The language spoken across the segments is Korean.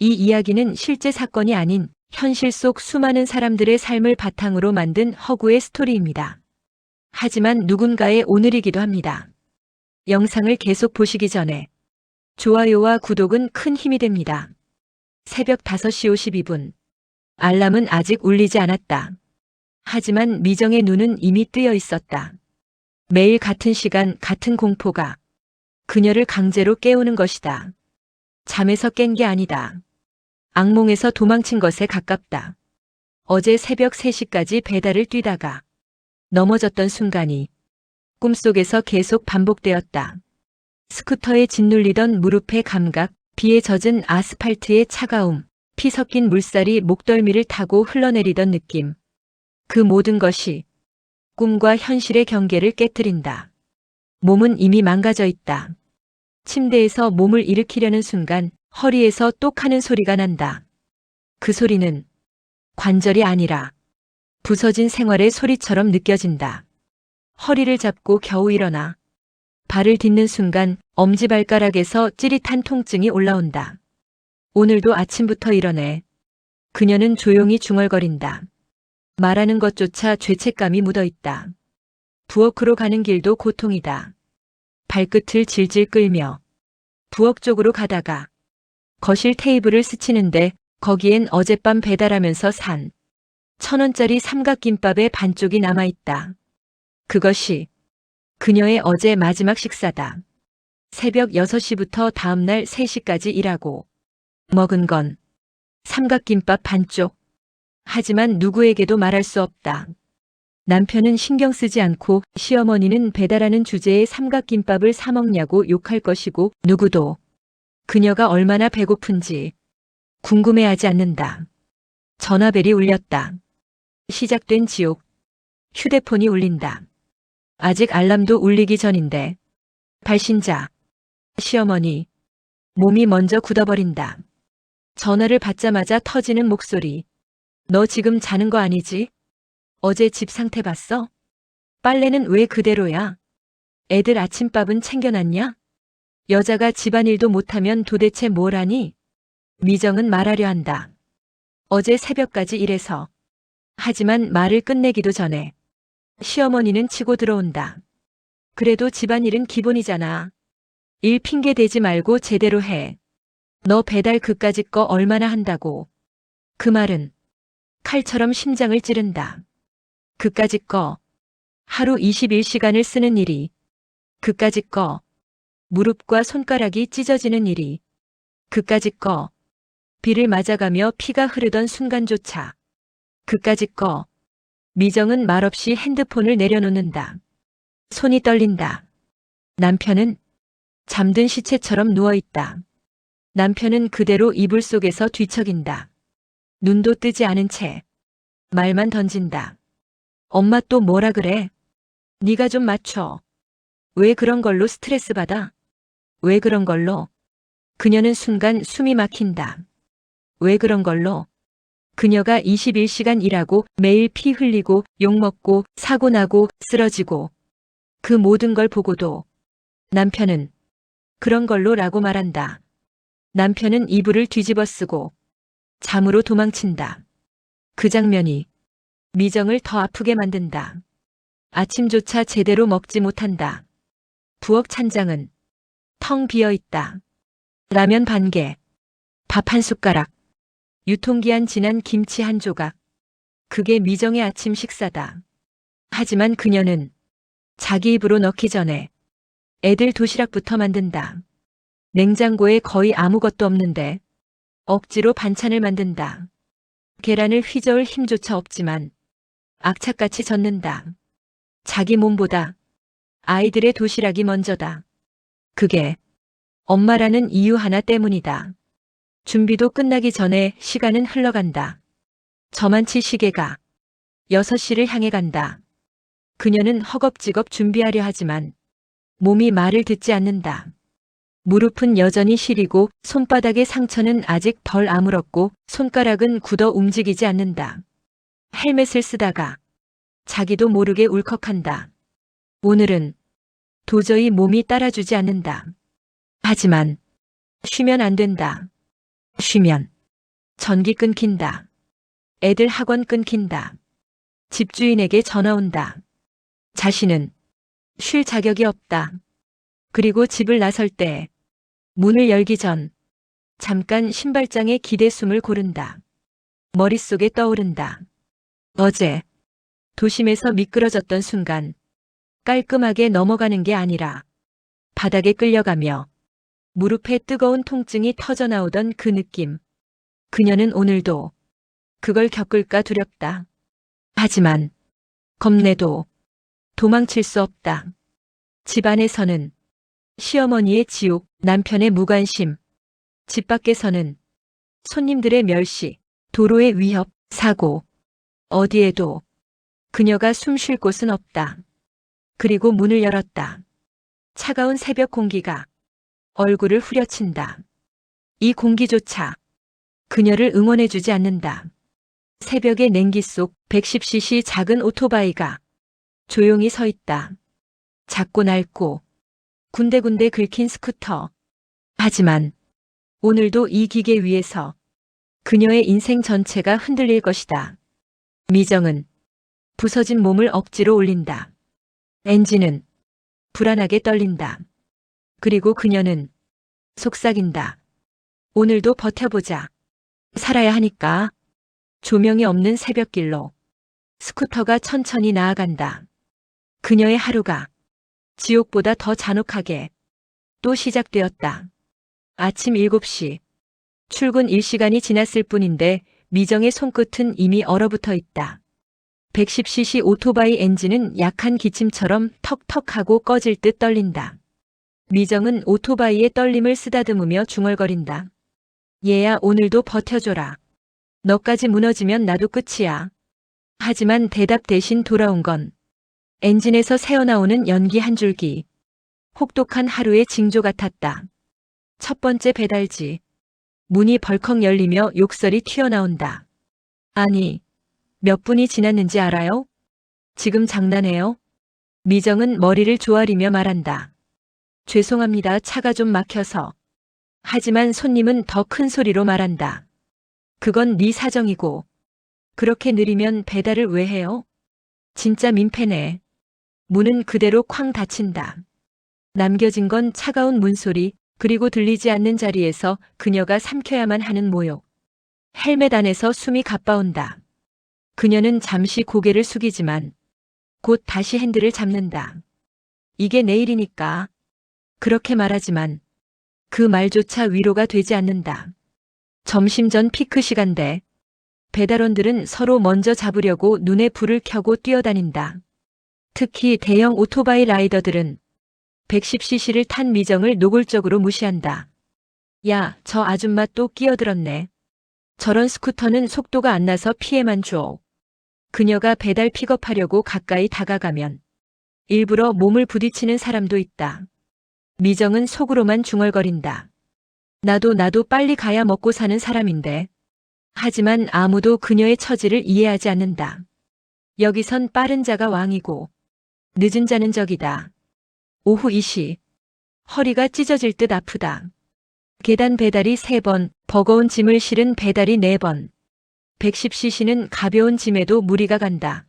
이 이야기는 실제 사건이 아닌 현실 속 수많은 사람들의 삶을 바탕으로 만든 허구의 스토리입니다. 하지만 누군가의 오늘이기도 합니다. 영상을 계속 보시기 전에 좋아요와 구독은 큰 힘이 됩니다. 새벽 5시 52분. 알람은 아직 울리지 않았다. 하지만 미정의 눈은 이미 뜨여 있었다. 매일 같은 시간, 같은 공포가 그녀를 강제로 깨우는 것이다. 잠에서 깬 게 아니다. 악몽에서 도망친 것에 가깝다. 어제 새벽 3시까지 배달을 뛰다가 넘어졌던 순간이 꿈속에서 계속 반복되었다. 스쿠터에 짓눌리던 무릎의 감각, 비에 젖은 아스팔트의 차가움, 피 섞인 물살이 목덜미를 타고 흘러내리던 느낌. 그 모든 것이 꿈과 현실의 경계를 깨뜨린다. 몸은 이미 망가져 있다. 침대에서 몸을 일으키려는 순간 허리에서 똑 하는 소리가 난다. 그 소리는 관절이 아니라 부서진 생활의 소리처럼 느껴진다. 허리를 잡고 겨우 일어나 발을 딛는 순간 엄지발가락에서 찌릿한 통증이 올라온다. 오늘도 아침부터 이러네. 그녀는 조용히 중얼거린다. 말하는 것조차 죄책감이 묻어있다. 부엌으로 가는 길도 고통이다. 발끝을 질질 끌며 부엌 쪽으로 가다가 거실 테이블을 스치는데 거기엔 어젯밤 배달하면서 산 1,000원짜리 삼각김밥의 반쪽이 남아있다. 그것이 그녀의 어제 마지막 식사다. 새벽 6시부터 다음날 3시까지 일하고 먹은 건 삼각김밥 반쪽. 하지만 누구에게도 말할 수 없다. 남편은 신경 쓰지 않고 시어머니는 배달하는 주제에 삼각김밥을 사 먹냐고 욕할 것이고 누구도 그녀가 얼마나 배고픈지 궁금해하지 않는다. 전화벨이 울렸다. 시작된 지옥. 휴대폰이 울린다. 아직 알람도 울리기 전인데. 발신자. 시어머니. 몸이 먼저 굳어버린다. 전화를 받자마자 터지는 목소리. 너 지금 자는 거 아니지? 어제 집 상태 봤어? 빨래는 왜 그대로야? 애들 아침밥은 챙겨놨냐? 여자가 집안일도 못하면 도대체 뭘 하니? 미정은 말하려 한다. 어제 새벽까지 일해서. 하지만 말을 끝내기도 전에 시어머니는 치고 들어온다. 그래도 집안일은 기본이잖아. 일 핑계 대지 말고 제대로 해. 너 배달 그까짓 거 얼마나 한다고. 그 말은 칼처럼 심장을 찌른다. 그까짓 거. 하루 21시간을 쓰는 일이. 그까짓 거. 무릎과 손가락이 찢어지는 일이. 그까짓 거. 비를 맞아가며 피가 흐르던 순간조차. 그까짓 거. 미정은 말없이 핸드폰을 내려놓는다. 손이 떨린다. 남편은 잠든 시체처럼 누워있다. 남편은 그대로 이불 속에서 뒤척인다. 눈도 뜨지 않은 채 말만 던진다. 엄마 또 뭐라 그래? 네가 좀 맞춰. 왜 그런 걸로 스트레스 받아? 왜 그런 걸로? 그녀는 순간 숨이 막힌다. 왜 그런 걸로? 그녀가 21시간 일하고 매일 피 흘리고 욕먹고 사고 나고 쓰러지고 그 모든 걸 보고도 남편은 그런 걸로 라고 말한다. 남편은 이불을 뒤집어 쓰고 잠으로 도망친다. 그 장면이 미정을 더 아프게 만든다. 아침조차 제대로 먹지 못한다. 부엌 찬장은 텅 비어 있다. 라면 반 개, 밥 한 숟가락, 유통기한 지난 김치 한 조각. 그게 미정의 아침 식사다. 하지만 그녀는 자기 입으로 넣기 전에 애들 도시락부터 만든다. 냉장고에 거의 아무것도 없는데 억지로 반찬을 만든다. 계란을 휘저을 힘조차 없지만 악착같이 젓는다. 자기 몸보다 아이들의 도시락이 먼저다. 그게 엄마라는 이유 하나 때문이다. 준비도 끝나기 전에 시간은 흘러간다. 저만치 시계가 6시를 향해 간다. 그녀는 허겁지겁 준비하려 하지만 몸이 말을 듣지 않는다. 무릎은 여전히 시리고 손바닥의 상처는 아직 덜 아물었고 손가락은 굳어 움직이지 않는다. 헬멧을 쓰다가 자기도 모르게 울컥한다. 오늘은 도저히 몸이 따라주지 않는다. 하지만 쉬면 안 된다. 쉬면 전기 끊긴다. 애들 학원 끊긴다. 집주인에게 전화 온다. 자신은 쉴 자격이 없다. 그리고 집을 나설 때 문을 열기 전 잠깐 신발장에 기대 숨을 고른다. 머릿속에 떠오른다. 어제 도심에서 미끄러졌던 순간 깔끔하게 넘어가는 게 아니라 바닥에 끌려가며 무릎에 뜨거운 통증이 터져나오던 그 느낌. 그녀는 오늘도 그걸 겪을까 두렵다. 하지만 겁내도 도망칠 수 없다. 집 안에서는 시어머니의 지옥, 남편의 무관심, 집 밖에서는 손님들의 멸시, 도로의 위협, 사고, 어디에도 그녀가 숨 쉴 곳은 없다. 그리고 문을 열었다. 차가운 새벽 공기가 얼굴을 후려친다. 이 공기조차 그녀를 응원해주지 않는다. 새벽의 냉기 속 110cc 작은 오토바이가 조용히 서 있다. 작고 낡고 군데군데 긁힌 스쿠터. 하지만 오늘도 이 기계 위에서 그녀의 인생 전체가 흔들릴 것이다. 미정은 부서진 몸을 억지로 올린다. 엔진은 불안하게 떨린다. 그리고 그녀는 속삭인다. 오늘도 버텨보자. 살아야 하니까. 조명이 없는 새벽길로 스쿠터가 천천히 나아간다. 그녀의 하루가 지옥보다 더 잔혹하게 또 시작되었다. 아침 7시. 출근 일시간이 지났을 뿐인데 미정의 손끝은 이미 얼어붙어 있다. 110cc 오토바이 엔진은 약한 기침처럼 턱턱하고 꺼질 듯 떨린다. 미정은 오토바이의 떨림을 쓰다듬으며 중얼거린다. 얘야, 오늘도 버텨줘라. 너까지 무너지면 나도 끝이야. 하지만 대답 대신 돌아온 건 엔진에서 새어나오는 연기 한 줄기. 혹독한 하루의 징조 같았다. 첫 번째 배달지. 문이 벌컥 열리며 욕설이 튀어나온다. 아니, 몇 분이 지났는지 알아요? 지금 장난해요? 미정은 머리를 조아리며 말한다. 죄송합니다. 차가 좀 막혀서. 하지만 손님은 더 큰 소리로 말한다. 그건 네 사정이고 그렇게 느리면 배달을 왜 해요? 진짜 민폐네. 문은 그대로 쾅 닫힌다. 남겨진 건 차가운 문소리, 그리고 들리지 않는 자리에서 그녀가 삼켜야만 하는 모욕. 헬멧 안에서 숨이 가빠온다. 그녀는 잠시 고개를 숙이지만 곧 다시 핸들을 잡는다. 이게 내일이니까. 그렇게 말하지만 그 말조차 위로가 되지 않는다. 점심 전 피크 시간대. 배달원들은 서로 먼저 잡으려고 눈에 불을 켜고 뛰어다닌다. 특히 대형 오토바이 라이더들은 110cc를 탄 미정을 노골적으로 무시한다. 야, 저 아줌마 또 끼어들었네. 저런 스쿠터는 속도가 안 나서 피해만 줘. 그녀가 배달 픽업하려고 가까이 다가가면 일부러 몸을 부딪히는 사람도 있다. 미정은 속으로만 중얼거린다. 나도 빨리 가야 먹고 사는 사람인데. 하지만 아무도 그녀의 처지를 이해하지 않는다. 여기선 빠른 자가 왕이고 늦은 자는 적이다. 오후 2시. 허리가 찢어질 듯 아프다. 계단 배달이 3번, 버거운 짐을 실은 배달이 4번. 110cc는 가벼운 짐에도 무리가 간다.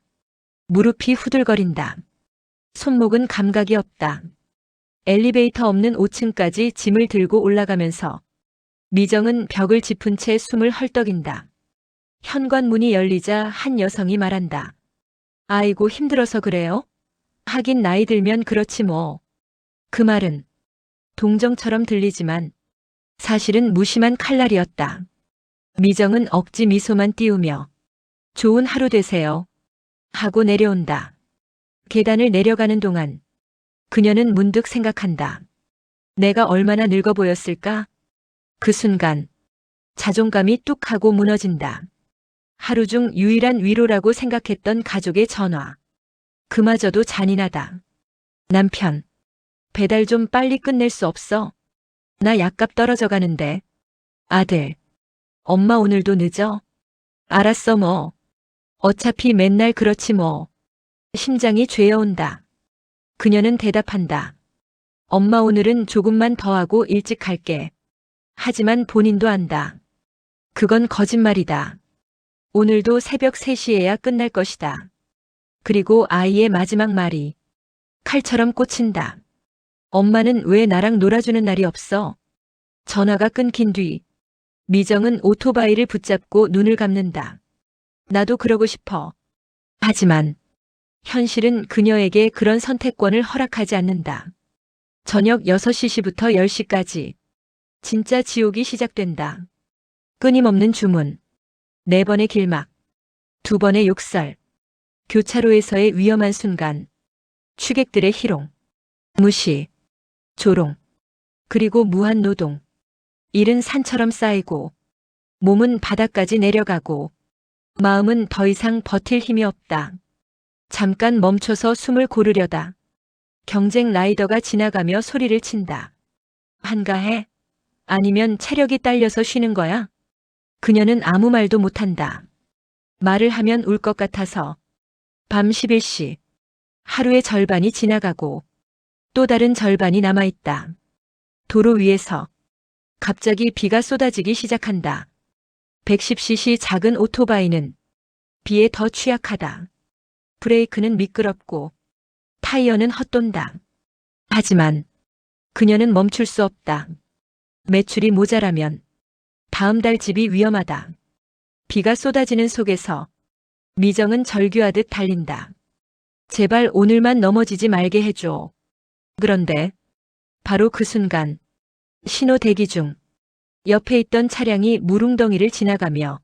무릎이 후들거린다. 손목은 감각이 없다. 엘리베이터 없는 5층까지 짐을 들고 올라가면서 미정은 벽을 짚은 채 숨을 헐떡인다. 현관문이 열리자 한 여성이 말한다. 아이고, 힘들어서 그래요? 하긴 나이 들면 그렇지 뭐. 그 말은 동정처럼 들리지만 사실은 무심한 칼날이었다. 미정은 억지 미소만 띄우며 좋은 하루 되세요 하고 내려온다. 계단을 내려가는 동안 그녀는 문득 생각한다. 내가 얼마나 늙어 보였을까? 그 순간 자존감이 뚝 하고 무너진다. 하루 중 유일한 위로라고 생각했던 가족의 전화. 그마저도 잔인하다. 남편, 배달 좀 빨리 끝낼 수 없어? 나 약값 떨어져 가는데. 아들, 엄마 오늘도 늦어? 알았어 뭐. 어차피 맨날 그렇지 뭐. 심장이 죄어온다. 그녀는 대답한다. 엄마 오늘은 조금만 더 하고 일찍 갈게. 하지만 본인도 안다. 그건 거짓말이다. 오늘도 새벽 3시에야 끝날 것이다. 그리고 아이의 마지막 말이 칼처럼 꽂힌다. 엄마는 왜 나랑 놀아주는 날이 없어? 전화가 끊긴 뒤 미정은 오토바이를 붙잡고 눈을 감는다. 나도 그러고 싶어. 하지만 현실은 그녀에게 그런 선택권을 허락하지 않는다. 저녁 6시부터 10시까지 진짜 지옥이 시작된다. 끊임없는 주문, 4번의 길막, 2번의 욕설, 교차로에서의 위험한 순간, 취객들의 희롱, 무시, 조롱, 그리고 무한 노동. 일은 산처럼 쌓이고, 몸은 바닥까지 내려가고, 마음은 더 이상 버틸 힘이 없다. 잠깐 멈춰서 숨을 고르려다. 경쟁 라이더가 지나가며 소리를 친다. 한가해? 아니면 체력이 딸려서 쉬는 거야? 그녀는 아무 말도 못한다. 말을 하면 울 것 같아서. 밤 11시. 하루의 절반이 지나가고 또 다른 절반이 남아있다. 도로 위에서 갑자기 비가 쏟아지기 시작한다. 110cc 작은 오토바이는 비에 더 취약하다. 브레이크는 미끄럽고 타이어는 헛돈다. 하지만 그녀는 멈출 수 없다. 매출이 모자라면 다음 달 집이 위험하다. 비가 쏟아지는 속에서 미정은 절규하듯 달린다. 제발 오늘만 넘어지지 말게 해줘. 그런데 바로 그 순간 신호 대기 중 옆에 있던 차량이 물웅덩이를 지나가며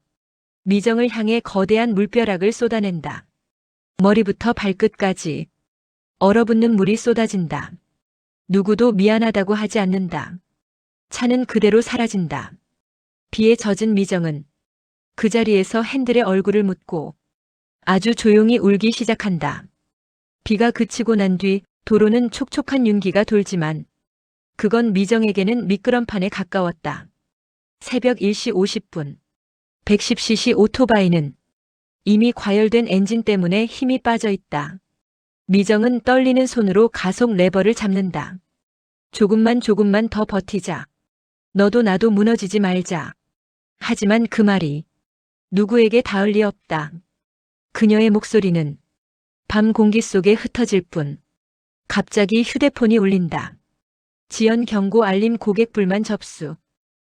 미정을 향해 거대한 물벼락을 쏟아낸다. 머리부터 발끝까지 얼어붙는 물이 쏟아진다. 누구도 미안하다고 하지 않는다. 차는 그대로 사라진다. 비에 젖은 미정은 그 자리에서 핸들에 얼굴을 묻고 아주 조용히 울기 시작한다. 비가 그치고 난 뒤 도로는 촉촉한 윤기가 돌지만 그건 미정에게는 미끄럼판에 가까웠다. 새벽 1시 50분. 110cc 오토바이는 이미 과열된 엔진 때문에 힘이 빠져 있다. 미정은 떨리는 손으로 가속 레버를 잡는다. 조금만 더 버티자. 너도 나도 무너지지 말자. 하지만 그 말이 누구에게 닿을 리 없다. 그녀의 목소리는 밤 공기 속에 흩어질 뿐. 갑자기 휴대폰이 울린다. 지연 경고 알림 고객 불만 접수.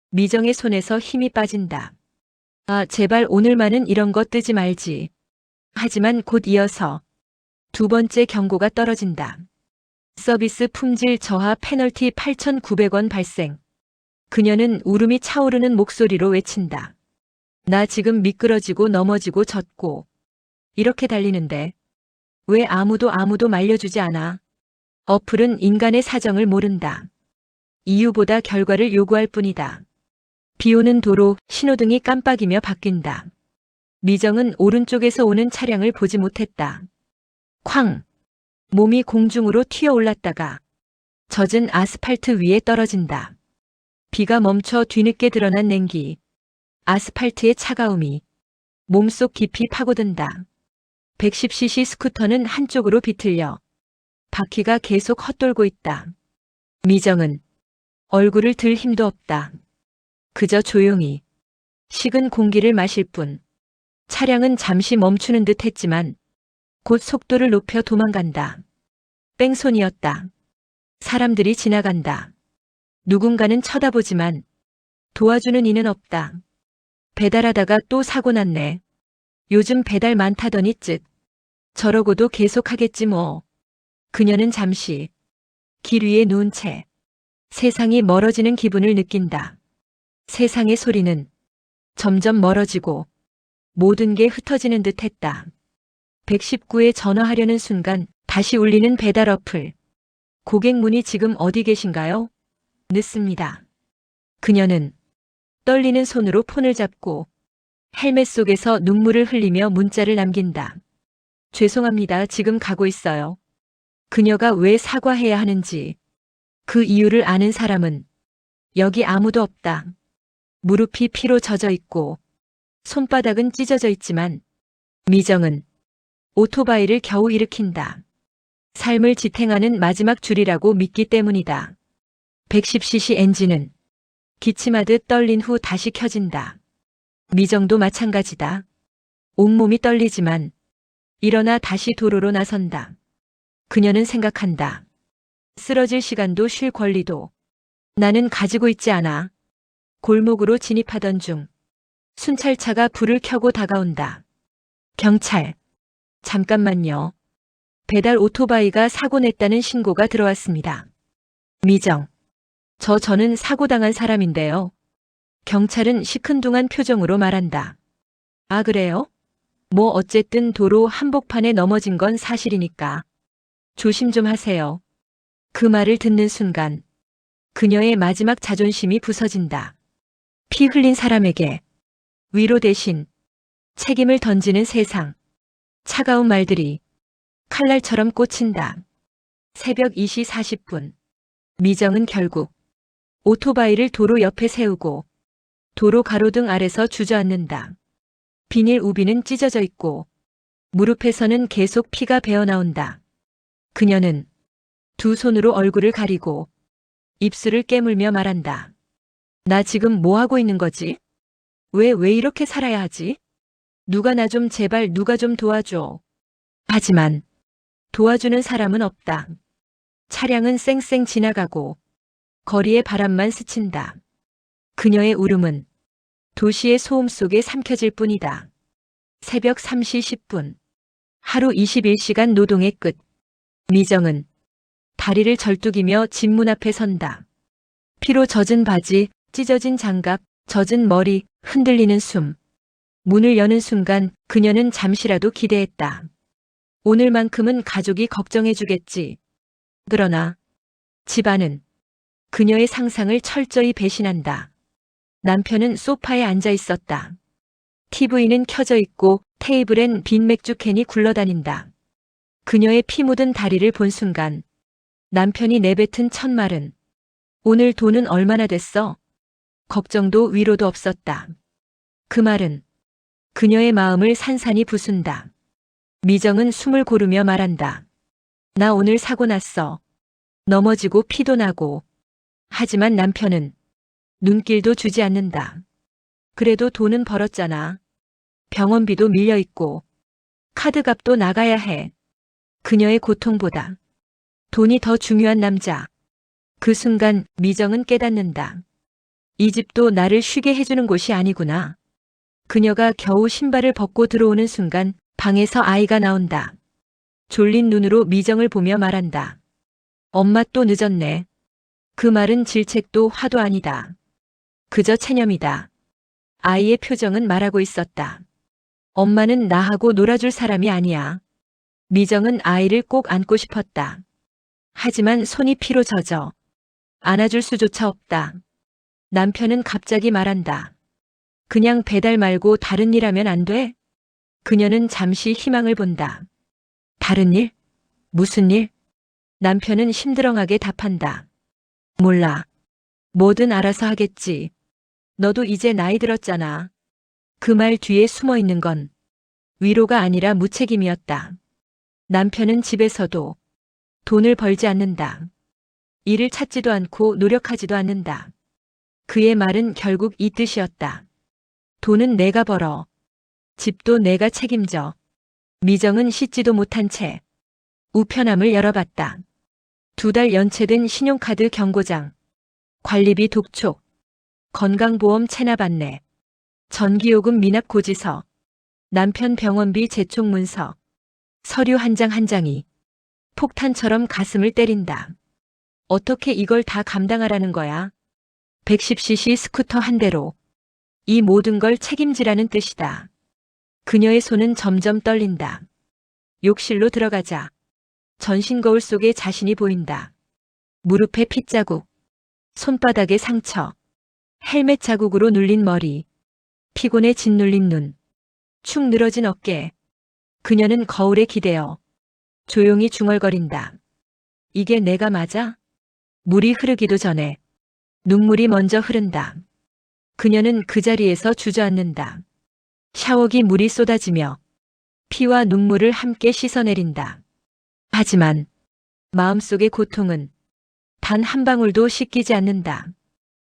미정의 손에서 힘이 빠진다. 아, 제발 오늘만은 이런 거 뜨지 말지. 하지만 곧 이어서 2번째 경고가 떨어진다. 서비스 품질 저하 페널티 8,900원 발생. 그녀는 울음이 차오르는 목소리로 외친다. 나 지금 미끄러지고 넘어지고 젖고 이렇게 달리는데 왜 아무도 말려주지 않아? 어플은 인간의 사정을 모른다. 이유보다 결과를 요구할 뿐이다. 비오는 도로 신호등이 깜빡이며 바뀐다. 미정은 오른쪽에서 오는 차량을 보지 못했다. 쾅! 몸이 공중으로 튀어 올랐다가 젖은 아스팔트 위에 떨어진다. 비가 멈춰 뒤늦게 드러난 냉기, 아스팔트의 차가움이 몸속 깊이 파고든다. 110cc 스쿠터는 한쪽으로 비틀려 바퀴가 계속 헛돌고 있다. 미정은 얼굴을 들 힘도 없다. 그저 조용히 식은 공기를 마실 뿐. 차량은 잠시 멈추는 듯 했지만 곧 속도를 높여 도망간다. 뺑소니였다. 사람들이 지나간다. 누군가는 쳐다보지만 도와주는 이는 없다. 배달하다가 또 사고 났네. 요즘 배달 많다더니 쯧. 저러고도 계속하겠지 뭐. 그녀는 잠시 길 위에 누운 채 세상이 멀어지는 기분을 느낀다. 세상의 소리는 점점 멀어지고 모든 게 흩어지는 듯 했다. 119에 전화하려는 순간 다시 울리는 배달 어플. 고객분이 지금 어디 계신가요? 늦습니다. 그녀는 떨리는 손으로 폰을 잡고 헬멧 속에서 눈물을 흘리며 문자를 남긴다. 죄송합니다. 지금 가고 있어요. 그녀가 왜 사과해야 하는지 그 이유를 아는 사람은 여기 아무도 없다. 무릎이 피로 젖어 있고 손바닥은 찢어져 있지만 미정은 오토바이를 겨우 일으킨다. 삶을 지탱하는 마지막 줄이라고 믿기 때문이다. 110cc 엔진은 기침하듯 떨린 후 다시 켜진다. 미정도 마찬가지다. 온몸이 떨리지만 일어나 다시 도로로 나선다. 그녀는 생각한다. 쓰러질 시간도 쉴 권리도 나는 가지고 있지 않아. 골목으로 진입하던 중 순찰차가 불을 켜고 다가온다. 경찰. 잠깐만요. 배달 오토바이가 사고 냈다는 신고가 들어왔습니다. 미정. 저는 사고당한 사람인데요. 경찰은 시큰둥한 표정으로 말한다. 아, 그래요? 뭐 어쨌든 도로 한복판에 넘어진 건 사실이니까. 조심 좀 하세요. 그 말을 듣는 순간 그녀의 마지막 자존심이 부서진다. 피 흘린 사람에게 위로 대신 책임을 던지는 세상. 차가운 말들이 칼날처럼 꽂힌다. 새벽 2시 40분. 미정은 결국 오토바이를 도로 옆에 세우고 도로 가로등 아래서 주저앉는다. 비닐 우비는 찢어져 있고 무릎에서는 계속 피가 배어나온다. 그녀는 두 손으로 얼굴을 가리고 입술을 깨물며 말한다. 나 지금 뭐 하고 있는 거지? 왜 이렇게 살아야 하지? 누가 나 좀 제발 누가 좀 도와줘. 하지만 도와주는 사람은 없다. 차량은 쌩쌩 지나가고 거리에 바람만 스친다. 그녀의 울음은 도시의 소음 속에 삼켜질 뿐이다. 새벽 3시 10분. 하루 21시간 노동의 끝. 미정은 다리를 절뚝이며 집 문 앞에 선다. 피로 젖은 바지, 찢어진 장갑, 젖은 머리, 흔들리는 숨. 문을 여는 순간 그녀는 잠시라도 기대했다. 오늘만큼은 가족이 걱정해주겠지. 그러나 집안은 그녀의 상상을 철저히 배신한다. 남편은 소파에 앉아 있었다. TV는 켜져 있고 테이블엔 빈 맥주 캔이 굴러다닌다. 그녀의 피 묻은 다리를 본 순간 남편이 내뱉은 첫 말은 오늘 돈은 얼마나 됐어? 걱정도 위로도 없었다. 그 말은 그녀의 마음을 산산이 부순다. 미정은 숨을 고르며 말한다. 나 오늘 사고 났어. 넘어지고 피도 나고. 하지만 남편은 눈길도 주지 않는다. 그래도 돈은 벌었잖아. 병원비도 밀려있고 카드값도 나가야 해. 그녀의 고통보다 돈이 더 중요한 남자. 그 순간 미정은 깨닫는다. 이 집도 나를 쉬게 해주는 곳이 아니구나. 그녀가 겨우 신발을 벗고 들어오는 순간 방에서 아이가 나온다. 졸린 눈으로 미정을 보며 말한다. 엄마 또 늦었네. 그 말은 질책도 화도 아니다. 그저 체념이다. 아이의 표정은 말하고 있었다. 엄마는 나하고 놀아줄 사람이 아니야. 미정은 아이를 꼭 안고 싶었다. 하지만 손이 피로 젖어 안아줄 수조차 없다. 남편은 갑자기 말한다. 그냥 배달 말고 다른 일 하면 안 돼? 그녀는 잠시 희망을 본다. 다른 일? 무슨 일? 남편은 심드렁하게 답한다. 몰라. 뭐든 알아서 하겠지. 너도 이제 나이 들었잖아. 그 말 뒤에 숨어 있는 건 위로가 아니라 무책임이었다. 남편은 집에서도 돈을 벌지 않는다. 일을 찾지도 않고 노력하지도 않는다. 그의 말은 결국 이 뜻이었다. 돈은 내가 벌어. 집도 내가 책임져. 미정은 씻지도 못한 채 우편함을 열어봤다. 2달 연체된 신용카드 경고장, 관리비 독촉, 건강보험 체납 안내, 전기요금 미납 고지서, 남편 병원비 재촉 문서, 서류 한 장 한 장이 폭탄처럼 가슴을 때린다. 어떻게 이걸 다 감당하라는 거야? 110cc 스쿠터 한 대로 이 모든 걸 책임지라는 뜻이다. 그녀의 손은 점점 떨린다. 욕실로 들어가자 전신 거울 속에 자신이 보인다. 무릎에 핏자국, 손바닥에 상처, 헬멧 자국으로 눌린 머리, 피곤에 짓눌린 눈, 축 늘어진 어깨. 그녀는 거울에 기대어 조용히 중얼거린다. 이게 내가 맞아? 물이 흐르기도 전에 눈물이 먼저 흐른다. 그녀는 그 자리에서 주저앉는다. 샤워기 물이 쏟아지며 피와 눈물을 함께 씻어내린다. 하지만 마음속의 고통은 단 한 방울도 씻기지 않는다.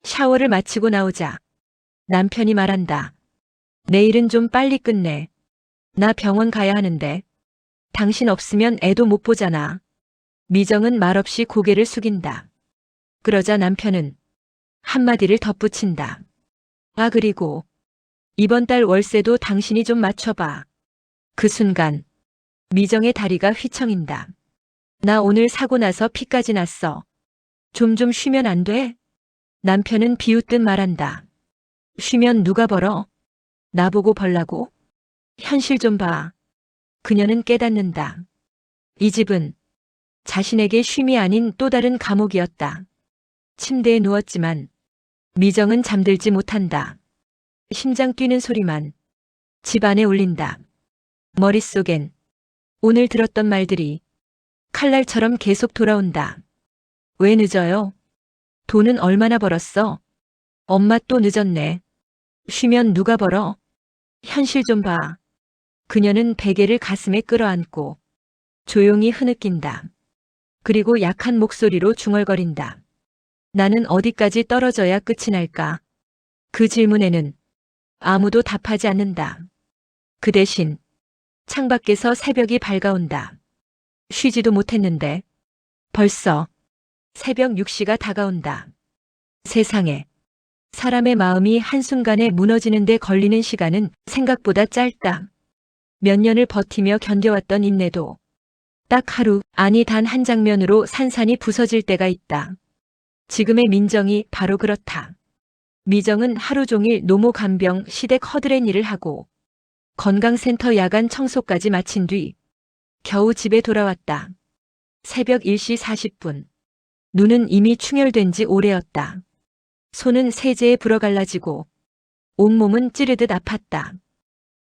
샤워를 마치고 나오자 남편이 말한다. 내일은 좀 빨리 끝내. 나 병원 가야 하는데. 당신 없으면 애도 못 보잖아. 미정은 말없이 고개를 숙인다. 그러자 남편은 한마디를 덧붙인다. 아, 그리고 이번 달 월세도 당신이 좀 맞춰봐. 그 순간 미정의 다리가 휘청인다. 나 오늘 사고 나서 피까지 났어. 좀 쉬면 안 돼? 남편은 비웃듯 말한다. 쉬면 누가 벌어? 나보고 벌라고? 현실 좀 봐. 그녀는 깨닫는다. 이 집은 자신에게 쉼이 아닌 또 다른 감옥이었다. 침대에 누웠지만 미정은 잠들지 못한다. 심장 뛰는 소리만 집 안에 울린다. 머릿속엔 오늘 들었던 말들이 칼날처럼 계속 돌아온다. 왜 늦어요? 돈은 얼마나 벌었어? 엄마 또 늦었네. 쉬면 누가 벌어? 현실 좀 봐. 그녀는 베개를 가슴에 끌어안고 조용히 흐느낀다. 그리고 약한 목소리로 중얼거린다. 나는 어디까지 떨어져야 끝이 날까? 그 질문에는 아무도 답하지 않는다. 그 대신 창밖에서 새벽이 밝아온다. 쉬지도 못했는데 벌써 새벽 6시가 다가온다. 세상에 사람의 마음이 한순간에 무너지는 데 걸리는 시간은 생각보다 짧다. 몇 년을 버티며 견뎌왔던 인내도 딱 하루, 아니 단 한 장면으로 산산이 부서질 때가 있다. 지금의 민정이 바로 그렇다. 미정은 하루 종일 노모 간병 시댁 허드렛 일을 하고 건강센터 야간 청소까지 마친 뒤 겨우 집에 돌아왔다. 새벽 1시 40분. 눈은 이미 충혈된 지 오래였다. 손은 세제에 불어갈라지고 온몸은 찌르듯 아팠다.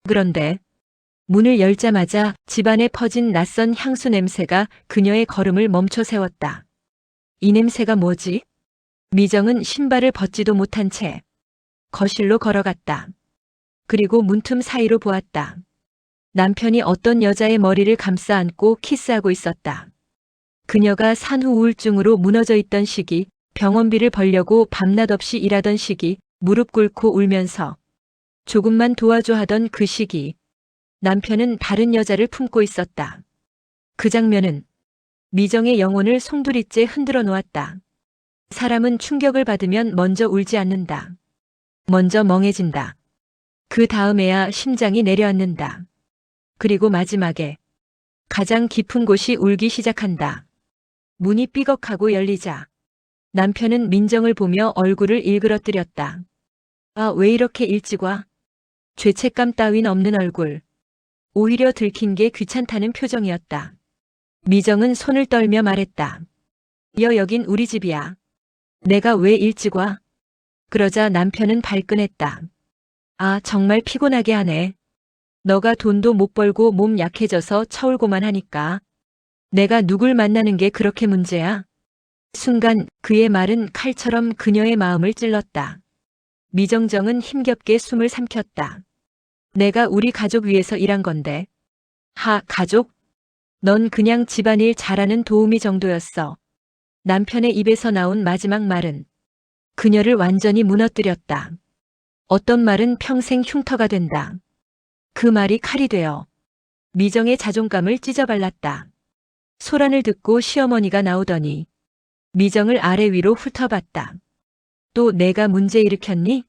그런데 문을 열자마자 집안에 퍼진 낯선 향수 냄새가 그녀의 걸음을 멈춰 세웠다. 이 냄새가 뭐지? 미정은 신발을 벗지도 못한 채 거실로 걸어갔다. 그리고 문틈 사이로 보았다. 남편이 어떤 여자의 머리를 감싸 안고 키스하고 있었다. 그녀가 산후 우울증으로 무너져 있던 시기, 병원비를 벌려고 밤낮 없이 일하던 시기, 무릎 꿇고 울면서 조금만 도와줘 하던 그 시기, 남편은 다른 여자를 품고 있었다. 그 장면은 미정의 영혼을 송두리째 흔들어 놓았다. 사람은 충격을 받으면 먼저 울지 않는다. 먼저 멍해진다. 그 다음에야 심장이 내려앉는다. 그리고 마지막에 가장 깊은 곳이 울기 시작한다. 문이 삐걱하고 열리자 남편은 민정을 보며 얼굴을 일그러뜨렸다. 아, 왜 이렇게 일찍 와? 죄책감 따윈 없는 얼굴. 오히려 들킨 게 귀찮다는 표정이었다. 미정은 손을 떨며 말했다. 여긴 우리 집이야. 내가 왜 일찍 와? 그러자 남편은 발끈했다. 아, 정말 피곤하게 하네. 너가 돈도 못 벌고 몸 약해져서 처울고만 하니까. 내가 누굴 만나는 게 그렇게 문제야? 순간 그의 말은 칼처럼 그녀의 마음을 찔렀다. 미정정은 힘겹게 숨을 삼켰다. 내가 우리 가족 위해서 일한 건데. 가족? 넌 그냥 집안일 잘하는 도우미 정도였어. 남편의 입에서 나온 마지막 말은 그녀를 완전히 무너뜨렸다. 어떤 말은 평생 흉터가 된다. 그 말이 칼이 되어 미정의 자존감을 찢어발랐다. 소란을 듣고 시어머니가 나오더니 미정을 아래 위로 훑어봤다. 또 내가 문제 일으켰니?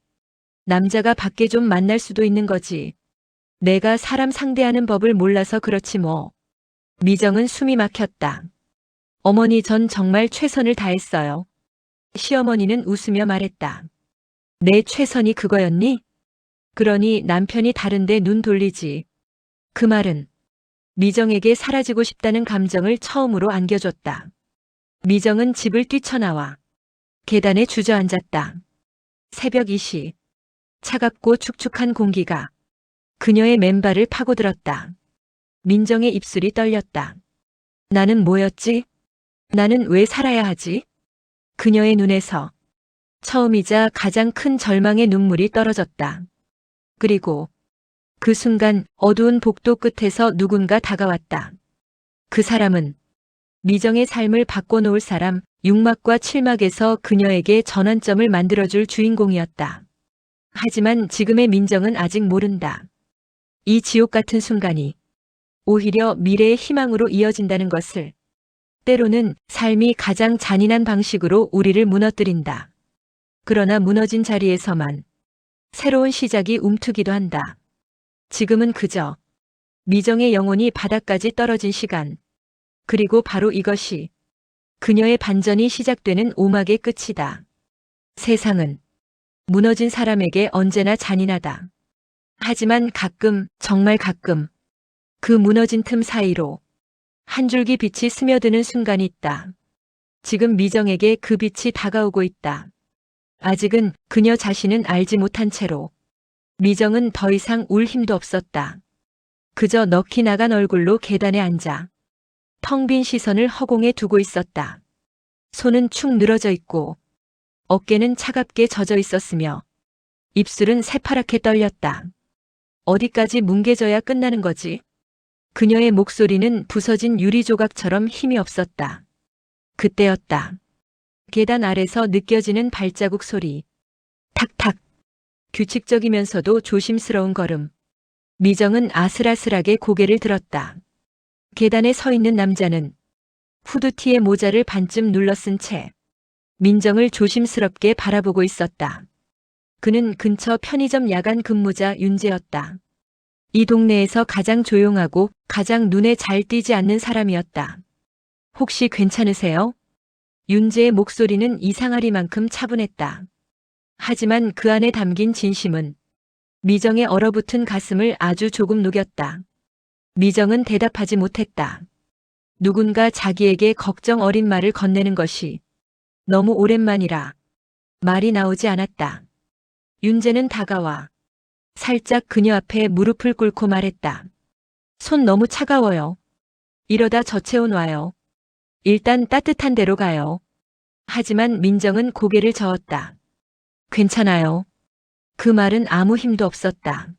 남자가 밖에 좀 만날 수도 있는 거지. 내가 사람 상대하는 법을 몰라서 그렇지 뭐. 미정은 숨이 막혔다. 어머니, 전 정말 최선을 다했어요. 시어머니는 웃으며 말했다. 내 최선이 그거였니? 그러니 남편이 다른데 눈 돌리지. 그 말은 미정에게 사라지고 싶다는 감정을 처음으로 안겨줬다. 미정은 집을 뛰쳐나와 계단에 주저앉았다. 새벽 2시. 차갑고 축축한 공기가 그녀의 맨발을 파고들었다. 민정의 입술이 떨렸다. 나는 뭐였지? 나는 왜 살아야 하지? 그녀의 눈에서 처음이자 가장 큰 절망의 눈물이 떨어졌다. 그리고 그 순간 어두운 복도 끝에서 누군가 다가왔다. 그 사람은 미정의 삶을 바꿔놓을 사람, 6막과 7막에서 그녀에게 전환점을 만들어줄 주인공이었다. 하지만 지금의 민정은 아직 모른다. 이 지옥 같은 순간이 오히려 미래의 희망으로 이어진다는 것을. 때로는 삶이 가장 잔인한 방식으로 우리를 무너뜨린다. 그러나 무너진 자리에서만 새로운 시작이 움트기도 한다. 지금은 그저 미정의 영혼이 바닥까지 떨어진 시간. 그리고 바로 이것이 그녀의 반전이 시작되는 오막의 끝이다. 세상은 무너진 사람에게 언제나 잔인하다. 하지만 가끔, 정말 가끔 그 무너진 틈 사이로 한 줄기 빛이 스며드는 순간이 있다. 지금 미정에게 그 빛이 다가오고 있다. 아직은 그녀 자신은 알지 못한 채로 미정은 더 이상 울 힘도 없었다. 그저 넋이 나간 얼굴로 계단에 앉아 텅 빈 시선을 허공에 두고 있었다. 손은 축 늘어져 있고 어깨는 차갑게 젖어 있었으며 입술은 새파랗게 떨렸다. 어디까지 뭉개져야 끝나는 거지? 그녀의 목소리는 부서진 유리 조각처럼 힘이 없었다. 그때였다. 계단 아래서 느껴지는 발자국 소리. 탁탁. 규칙적이면서도 조심스러운 걸음. 미정은 아슬아슬하게 고개를 들었다. 계단에 서 있는 남자는 후드티에 모자를 반쯤 눌러 쓴 채 민정을 조심스럽게 바라보고 있었다. 그는 근처 편의점 야간 근무자 윤재였다. 이 동네에서 가장 조용하고 가장 눈에 잘 띄지 않는 사람이었다. 혹시 괜찮으세요? 윤재의 목소리는 이상하리만큼 차분했다. 하지만 그 안에 담긴 진심은 미정의 얼어붙은 가슴을 아주 조금 녹였다. 미정은 대답하지 못했다. 누군가 자기에게 걱정 어린 말을 건네는 것이 너무 오랜만이라 말이 나오지 않았다. 윤재는 다가와 살짝 그녀 앞에 무릎을 꿇고 말했다. 손 너무 차가워요. 이러다 저체온 와요. 일단 따뜻한 데로 가요. 하지만 민정은 고개를 저었다. 괜찮아요. 그 말은 아무 힘도 없었다.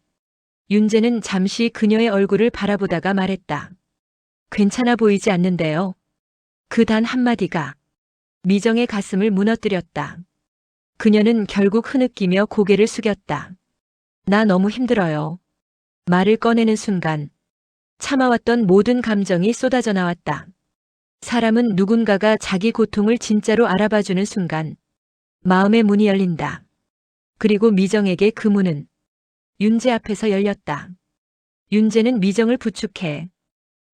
윤재는 잠시 그녀의 얼굴을 바라보다가 말했다. 괜찮아 보이지 않는데요. 그 단 한마디가 미정의 가슴을 무너뜨렸다. 그녀는 결국 흐느끼며 고개를 숙였다. 나 너무 힘들어요. 말을 꺼내는 순간 참아왔던 모든 감정이 쏟아져 나왔다. 사람은 누군가가 자기 고통을 진짜로 알아봐주는 순간 마음의 문이 열린다. 그리고 미정에게 그 문은 윤재 앞에서 열렸다. 윤재는 미정을 부축해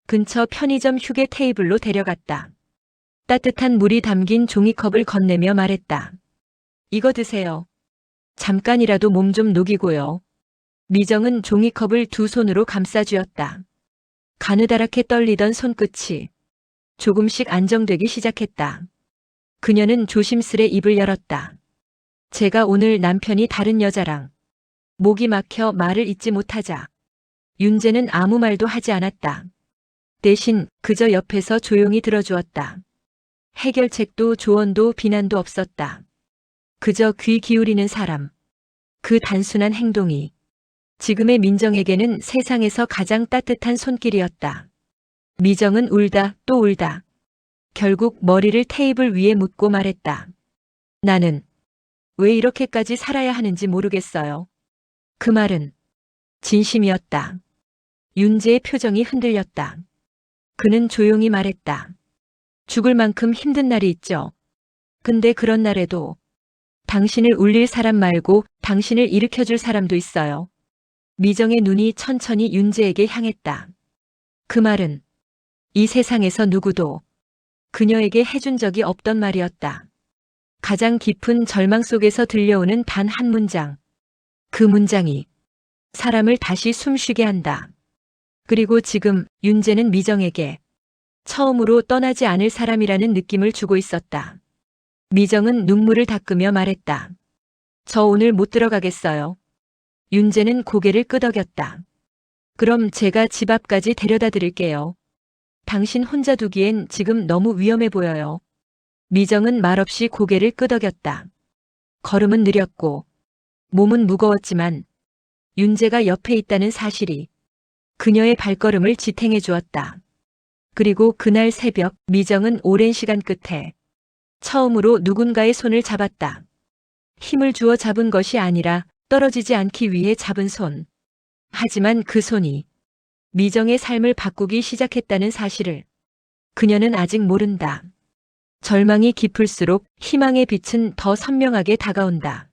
근처 편의점 휴게 테이블로 데려갔다. 따뜻한 물이 담긴 종이컵을 건네며 말했다. 이거 드세요. 잠깐이라도 몸 좀 녹이고요. 미정은 종이컵을 두 손으로 감싸쥐었다. 가느다랗게 떨리던 손끝이 조금씩 안정되기 시작했다. 그녀는 조심스레 입을 열었다. 제가 오늘 남편이 다른 여자랑. 목이 막혀 말을 잇지 못하자 윤재는 아무 말도 하지 않았다. 대신 그저 옆에서 조용히 들어주었다. 해결책도 조언도 비난도 없었다. 그저 귀 기울이는 사람. 그 단순한 행동이 지금의 민정에게는 세상에서 가장 따뜻한 손길이었다. 미정은 울다 또 울다. 결국 머리를 테이블 위에 묻고 말했다. 나는 왜 이렇게까지 살아야 하는지 모르겠어요. 그 말은 진심이었다. 윤재의 표정이 흔들렸다. 그는 조용히 말했다. 죽을 만큼 힘든 날이 있죠. 근데 그런 날에도 당신을 울릴 사람 말고 당신을 일으켜줄 사람도 있어요. 미정의 눈이 천천히 윤재에게 향했다. 그 말은 이 세상에서 누구도 그녀에게 해준 적이 없던 말이었다. 가장 깊은 절망 속에서 들려오는 단 한 문장. 그 문장이 사람을 다시 숨쉬게 한다. 그리고 지금 윤재는 미정에게 처음으로 떠나지 않을 사람이라는 느낌을 주고 있었다. 미정은 눈물을 닦으며 말했다. 저 오늘 못 들어가겠어요. 윤재는 고개를 끄덕였다. 그럼 제가 집 앞까지 데려다 드릴게요. 당신 혼자 두기엔 지금 너무 위험해 보여요. 미정은 말없이 고개를 끄덕였다. 걸음은 느렸고 몸은 무거웠지만 윤재가 옆에 있다는 사실이 그녀의 발걸음을 지탱해 주었다. 그리고 그날 새벽 미정은 오랜 시간 끝에 처음으로 누군가의 손을 잡았다. 힘을 주어 잡은 것이 아니라 떨어지지 않기 위해 잡은 손. 하지만 그 손이 미정의 삶을 바꾸기 시작했다는 사실을 그녀는 아직 모른다. 절망이 깊을수록 희망의 빛은 더 선명하게 다가온다.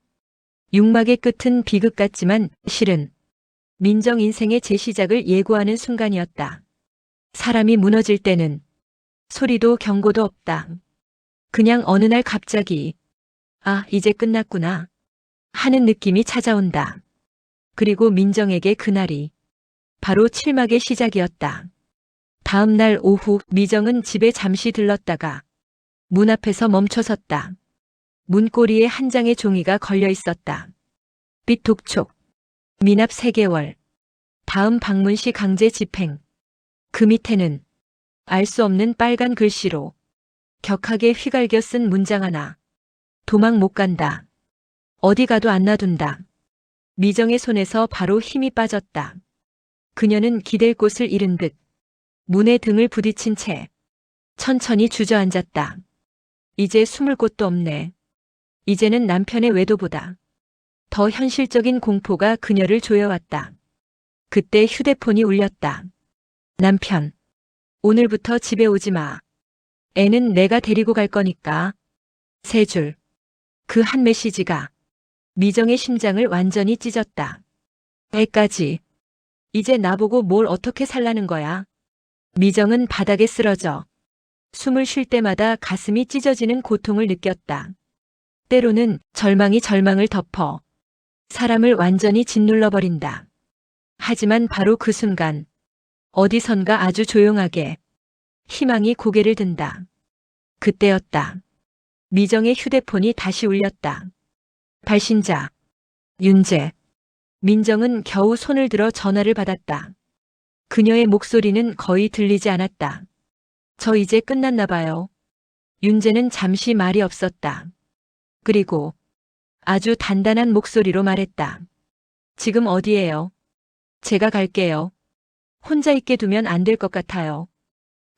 육막의 끝은 비극 같지만 실은 민정 인생의 재시작을 예고하는 순간이었다. 사람이 무너질 때는 소리도 경고도 없다. 그냥 어느 날 갑자기 아, 이제 끝났구나 하는 느낌이 찾아온다. 그리고 민정에게 그날이 바로 칠막의 시작이었다. 다음 날 오후 미정은 집에 잠시 들렀다가 문 앞에서 멈춰섰다. 문고리에 한 장의 종이가 걸려 있었다. 삐톡촉. 미납 3개월. 다음 방문 시 강제 집행. 그 밑에는 알 수 없는 빨간 글씨로 격하게 휘갈겨 쓴 문장 하나. 도망 못 간다. 어디 가도 안 놔둔다. 미정의 손에서 바로 힘이 빠졌다. 그녀는 기댈 곳을 잃은 듯 문에 등을 부딪힌 채 천천히 주저앉았다. 이제 숨을 곳도 없네. 이제는 남편의 외도보다 더 현실적인 공포가 그녀를 조여왔다. 그때 휴대폰이 울렸다. 남편, 오늘부터 집에 오지 마. 애는 내가 데리고 갈 거니까. 3줄. 그 한 메시지가 미정의 심장을 완전히 찢었다. 애까지. 이제 나보고 뭘 어떻게 살라는 거야. 미정은 바닥에 쓰러져 숨을 쉴 때마다 가슴이 찢어지는 고통을 느꼈다. 때로는 절망이 절망을 덮어 사람을 완전히 짓눌러버린다. 하지만 바로 그 순간 어디선가 아주 조용하게 희망이 고개를 든다. 그때였다. 미정의 휴대폰이 다시 울렸다. 발신자 윤재. 민정은 겨우 손을 들어 전화를 받았다. 그녀의 목소리는 거의 들리지 않았다. 저 이제 끝났나 봐요. 윤재는 잠시 말이 없었다. 그리고 아주 단단한 목소리로 말했다. 지금 어디예요? 제가 갈게요. 혼자 있게 두면 안 될 것 같아요.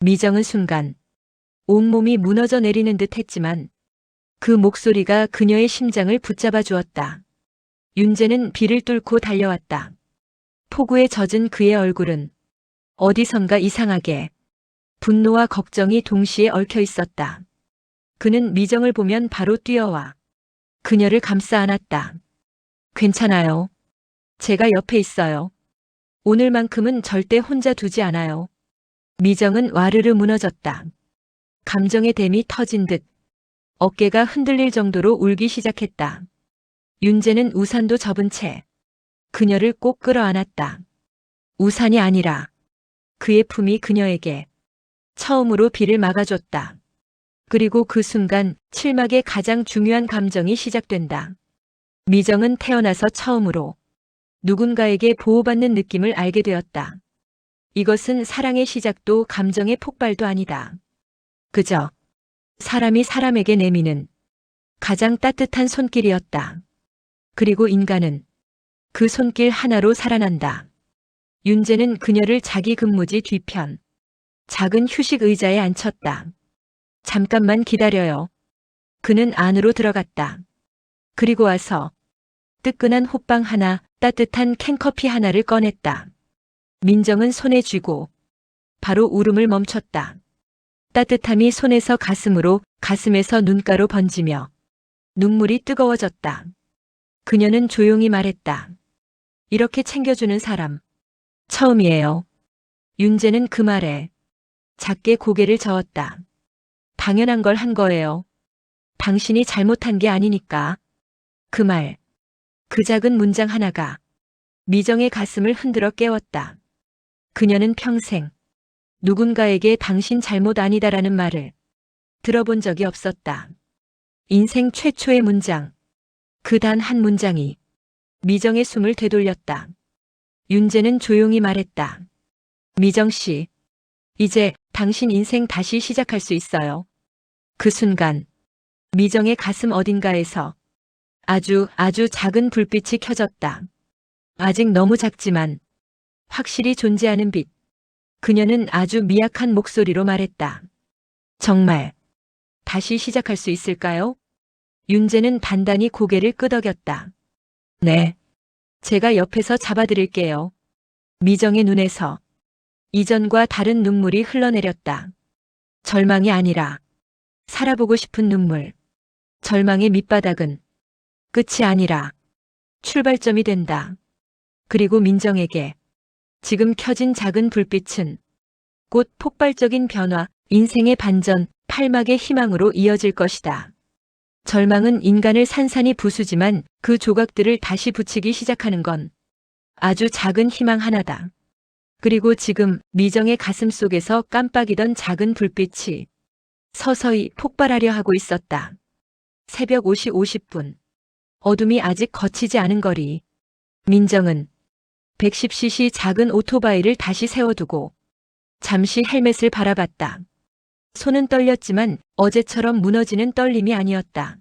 미정은 순간 온몸이 무너져 내리는 듯 했지만 그 목소리가 그녀의 심장을 붙잡아 주었다. 윤재는 비를 뚫고 달려왔다. 폭우에 젖은 그의 얼굴은 어디선가 이상하게 분노와 걱정이 동시에 얽혀 있었다. 그는 미정을 보면 바로 뛰어와 그녀를 감싸 안았다. 괜찮아요. 제가 옆에 있어요. 오늘만큼은 절대 혼자 두지 않아요. 미정은 와르르 무너졌다. 감정의 댐이 터진 듯 어깨가 흔들릴 정도로 울기 시작했다. 윤재는 우산도 접은 채 그녀를 꼭 끌어안았다. 우산이 아니라 그의 품이 그녀에게 처음으로 비를 막아줬다. 그리고 그 순간 칠막의 가장 중요한 감정이 시작된다. 미정은 태어나서 처음으로 누군가에게 보호받는 느낌을 알게 되었다. 이것은 사랑의 시작도 감정의 폭발도 아니다. 그저 사람이 사람에게 내미는 가장 따뜻한 손길이었다. 그리고 인간은 그 손길 하나로 살아난다. 윤재는 그녀를 자기 근무지 뒤편 작은 휴식 의자에 앉혔다. 잠깐만 기다려요. 그는 안으로 들어갔다. 그리고 와서 뜨끈한 호빵 하나, 따뜻한 캔커피 하나를 꺼냈다. 민정은 손에 쥐고 바로 울음을 멈췄다. 따뜻함이 손에서 가슴으로, 가슴에서 눈가로 번지며 눈물이 뜨거워졌다. 그녀는 조용히 말했다. 이렇게 챙겨주는 사람 처음이에요. 윤재는 그 말에 작게 고개를 저었다. 당연한 걸 한 거예요. 당신이 잘못한 게 아니니까. 그 말, 그 작은 문장 하나가 미정의 가슴을 흔들어 깨웠다. 그녀는 평생 누군가에게 당신 잘못 아니다라는 말을 들어본 적이 없었다. 인생 최초의 문장, 그 단 한 문장이 미정의 숨을 되돌렸다. 윤재는 조용히 말했다. 미정 씨, 이제 당신 인생 다시 시작할 수 있어요. 그 순간 미정의 가슴 어딘가에서 아주 작은 불빛이 켜졌다. 아직 너무 작지만 확실히 존재하는 빛. 그녀는 아주 미약한 목소리로 말했다. 정말 다시 시작할 수 있을까요? 윤재는 단단히 고개를 끄덕였다. 네. 제가 옆에서 잡아드릴게요. 미정의 눈에서 이전과 다른 눈물이 흘러내렸다. 절망이 아니라 살아보고 싶은 눈물. 절망의 밑바닥은 끝이 아니라 출발점이 된다. 그리고 민정에게 지금 켜진 작은 불빛은 곧 폭발적인 변화, 인생의 반전, 팔막의 희망으로 이어질 것이다. 절망은 인간을 산산이 부수지만 그 조각들을 다시 붙이기 시작하는 건 아주 작은 희망 하나다. 그리고 지금 미정의 가슴 속에서 깜빡이던 작은 불빛이 서서히 폭발하려 하고 있었다. 새벽 5시 50분. 어둠이 아직 거치지 않은 거리. 민정은 110cc 작은 오토바이를 다시 세워두고 잠시 헬멧을 바라봤다. 손은 떨렸지만 어제처럼 무너지는 떨림이 아니었다.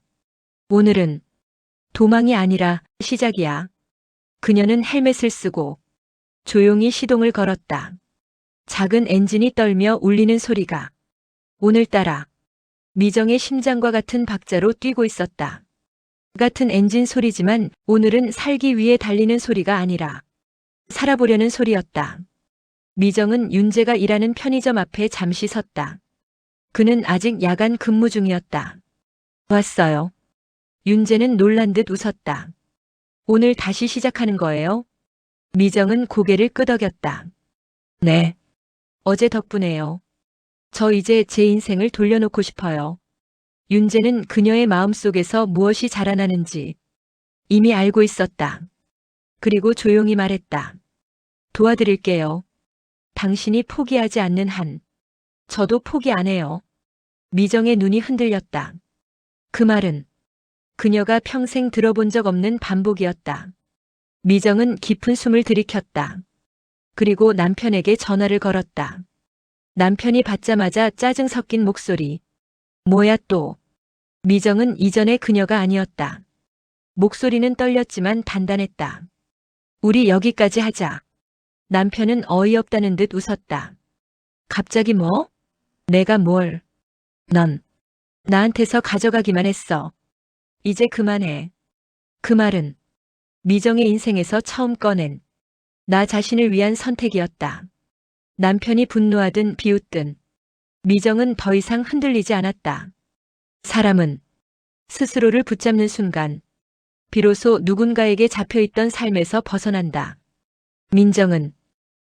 오늘은 도망이 아니라 시작이야. 그녀는 헬멧을 쓰고 조용히 시동을 걸었다. 작은 엔진이 떨며 울리는 소리가 오늘따라 미정의 심장과 같은 박자로 뛰고 있었다. 같은 엔진 소리지만 오늘은 살기 위해 달리는 소리가 아니라 살아보려는 소리였다. 미정은 윤재가 일하는 편의점 앞에 잠시 섰다. 그는 아직 야간 근무 중이었다. 왔어요. 윤재는 놀란 듯 웃었다. 오늘 다시 시작하는 거예요? 미정은 고개를 끄덕였다. 네. 어제 덕분에요. 저 이제 제 인생을 돌려놓고 싶어요. 윤재는 그녀의 마음속에서 무엇이 자라나는지 이미 알고 있었다. 그리고 조용히 말했다. 도와드릴게요. 당신이 포기하지 않는 한 저도 포기 안 해요. 미정의 눈이 흔들렸다. 그 말은 그녀가 평생 들어본 적 없는 반복이었다. 미정은 깊은 숨을 들이켰다. 그리고 남편에게 전화를 걸었다. 남편이 받자마자 짜증 섞인 목소리. 뭐야 또. 미정은 이전의 그녀가 아니었다. 목소리는 떨렸지만 단단했다. 우리 여기까지 하자. 남편은 어이없다는 듯 웃었다. 갑자기 뭐? 내가 뭘? 넌 나한테서 가져가기만 했어. 이제 그만해. 그 말은 미정의 인생에서 처음 꺼낸 나 자신을 위한 선택이었다. 남편이 분노하든 비웃든 미정은 더 이상 흔들리지 않았다. 사람은 스스로를 붙잡는 순간 비로소 누군가에게 잡혀있던 삶에서 벗어난다. 민정은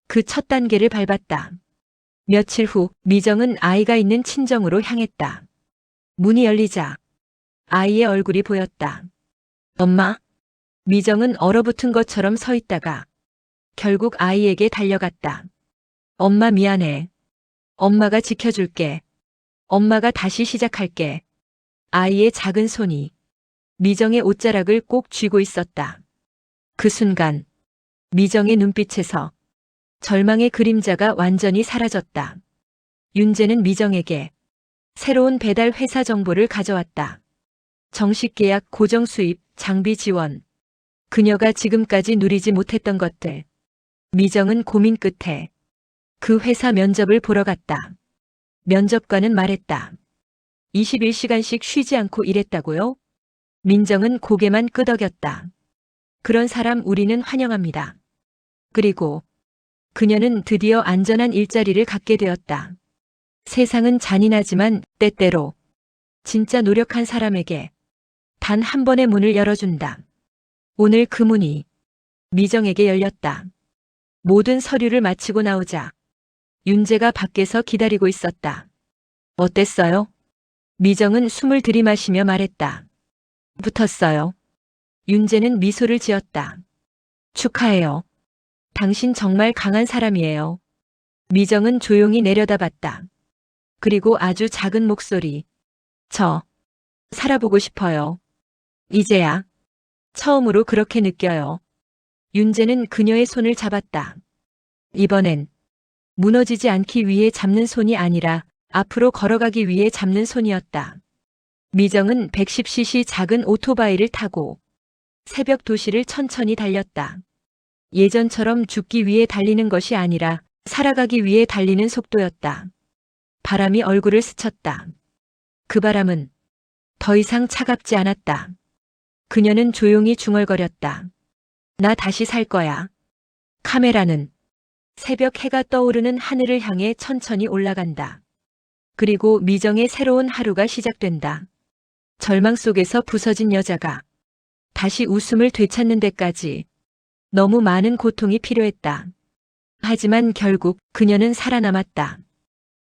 그 첫 단계를 밟았다. 며칠 후 미정은 아이가 있는 친정으로 향했다. 문이 열리자 아이의 얼굴이 보였다. 엄마? 미정은 얼어붙은 것처럼 서 있다가 결국 아이에게 달려갔다. 엄마 미안해. 엄마가 지켜줄게. 엄마가 다시 시작할게. 아이의 작은 손이 미정의 옷자락을 꼭 쥐고 있었다. 그 순간 미정의 눈빛에서 절망의 그림자가 완전히 사라졌다. 윤재는 미정에게 새로운 배달 회사 정보를 가져왔다. 정식 계약, 고정 수입, 장비 지원. 그녀가 지금까지 누리지 못했던 것들. 미정은 고민 끝에 그 회사 면접을 보러 갔다. 면접관은 말했다. 21시간씩 쉬지 않고 일했다고요? 민정은 고개만 끄덕였다. 그런 사람 우리는 환영합니다. 그리고 그녀는 드디어 안전한 일자리를 갖게 되었다. 세상은 잔인하지만 때때로 진짜 노력한 사람에게 단 한 번의 문을 열어준다. 오늘 그 문이 미정에게 열렸다. 모든 서류를 마치고 나오자 윤재가 밖에서 기다리고 있었다. 어땠어요? 미정은 숨을 들이마시며 말했다. 붙었어요. 윤재는 미소를 지었다. 축하해요. 당신 정말 강한 사람이에요. 미정은 조용히 내려다봤다. 그리고 아주 작은 목소리. 저 살아보고 싶어요. 이제야 처음으로 그렇게 느껴요. 윤재는 그녀의 손을 잡았다. 이번엔 무너지지 않기 위해 잡는 손이 아니라 앞으로 걸어가기 위해 잡는 손이었다. 미정은 110cc 작은 오토바이를 타고 새벽 도시를 천천히 달렸다. 예전처럼 죽기 위해 달리는 것이 아니라 살아가기 위해 달리는 속도였다. 바람이 얼굴을 스쳤다. 그 바람은 더 이상 차갑지 않았다. 그녀는 조용히 중얼거렸다. 나 다시 살 거야. 카메라는 새벽 해가 떠오르는 하늘을 향해 천천히 올라간다. 그리고 미정의 새로운 하루가 시작된다. 절망 속에서 부서진 여자가 다시 웃음을 되찾는 데까지 너무 많은 고통이 필요했다. 하지만 결국 그녀는 살아남았다.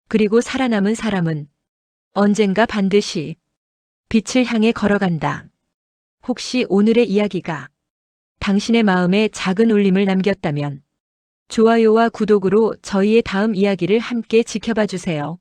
그리고 살아남은 사람은 언젠가 반드시 빛을 향해 걸어간다. 혹시 오늘의 이야기가 당신의 마음에 작은 울림을 남겼다면 좋아요와 구독으로 저희의 다음 이야기를 함께 지켜봐 주세요.